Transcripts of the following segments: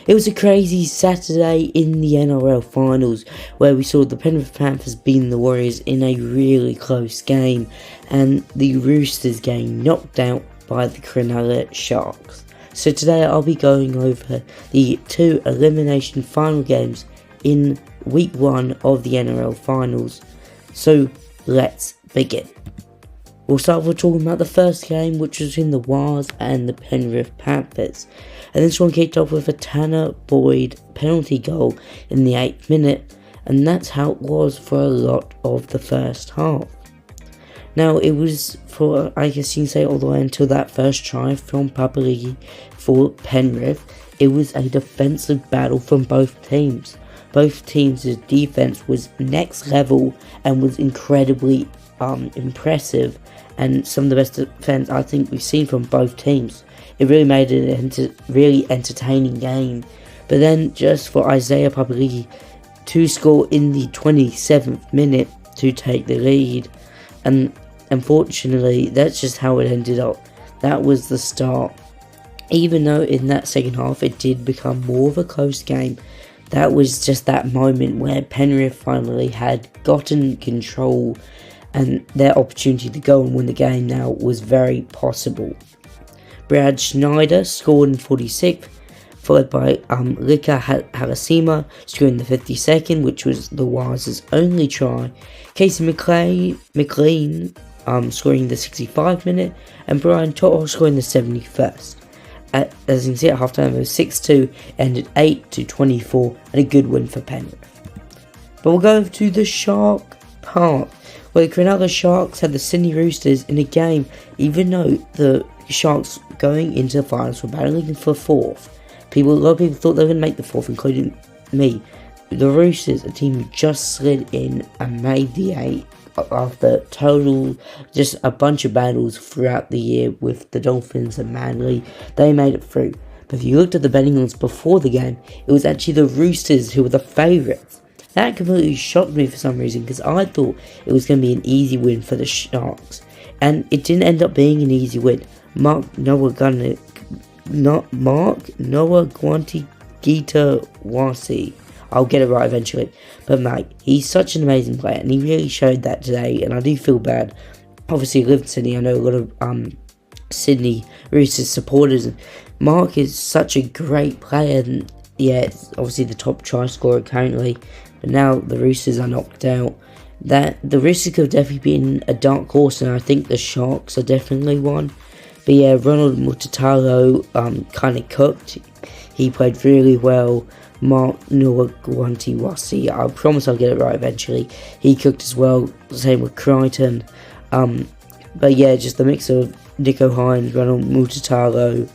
It was a crazy Saturday in the NRL finals where we saw the Penrith Panthers beating the Warriors in a really close game, and the Roosters getting knocked out by the Cronulla Sharks. So today I'll be going over the two elimination final games in week 1 of the NRL finals. So let's begin. We'll start with talking about the first game, which was between the Wars and the Penrith Panthers. And this one kicked off with a Tanner Boyd penalty goal in the 8th minute, and that's how it was for a lot of the first half. Now, it was for, I guess you can say, all the way until that first try from Papali'i for Penrith. It was a defensive battle from both teams. Both teams' defense was next level and was incredibly impressive, and some of the best defense I think we've seen from both teams. It really made it a really entertaining game. But then just for Isaiah Papali'i to score in the 27th minute to take the lead, and unfortunately that's just how it ended up. That was the start. Even though in that second half it did become more of a close game, that was just that moment where Penrith finally had gotten control, and their opportunity to go and win the game now was very possible. Brad Schneider scored in 46th, followed by Lika Halasima scoring the 52nd, which was the Wars' only try. Casey McLean scoring the 65th minute, and Brian Toto scoring the 71st. As you can see at halftime, it was 6-2, ended 8-24, and a good win for Penrith. But we'll go to the Shark part, where the Cronulla Sharks had the Sydney Roosters in a game, even though the Sharks going into the finals were battling for 4th. A lot of people thought they were going to make the 4th, including me. The Roosters, a team who just slid in and made the 8 after just a bunch of battles throughout the year with the Dolphins and Manly. They made it through. But if you looked at the betting odds before the game, it was actually the Roosters who were the favourites. That completely shocked me for some reason, because I thought it was going to be an easy win for the Sharks. And it didn't end up being an easy win. Mark Noah Guantigitawasi. I'll get it right eventually. But mate, he's such an amazing player, and he really showed that today, and I do feel bad. Obviously, I live in Sydney. I know a lot of Sydney Roosters supporters. Mark is such a great player, and yeah, it's obviously the top try scorer currently. But now the Roosters are knocked out. That the Roosters could have definitely been a dark horse, and I think the Sharks are definitely one. But yeah, Ronald Mutatalo kind of cooked. He played really well. Mark Nuaguantiwasi, I promise I'll get it right eventually. He cooked as well. Same with Crichton. But yeah, just the mix of Nico Hines, Ronald Mutatalo,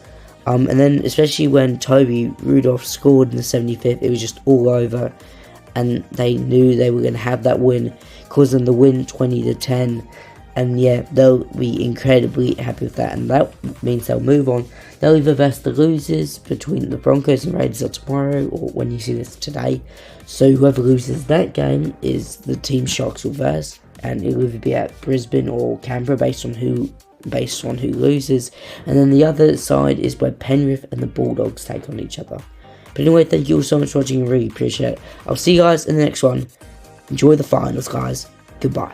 and then especially when Toby Rudolph scored in the 75th, it was just all over, and they knew they were going to have that win, causing them the win 20-10. And yeah, they'll be incredibly happy with that, and that means they'll move on. They'll either verse the losers between the Broncos and Raiders tomorrow, or when you see this today. So whoever loses that game is the team Sharks will verse, and it'll either be at Brisbane or Canberra based on who loses. And then the other side is where Penrith and the Bulldogs take on each other. But anyway, thank you all so much for watching. I really appreciate it. I'll see you guys in the next one. Enjoy the finals, guys. Goodbye.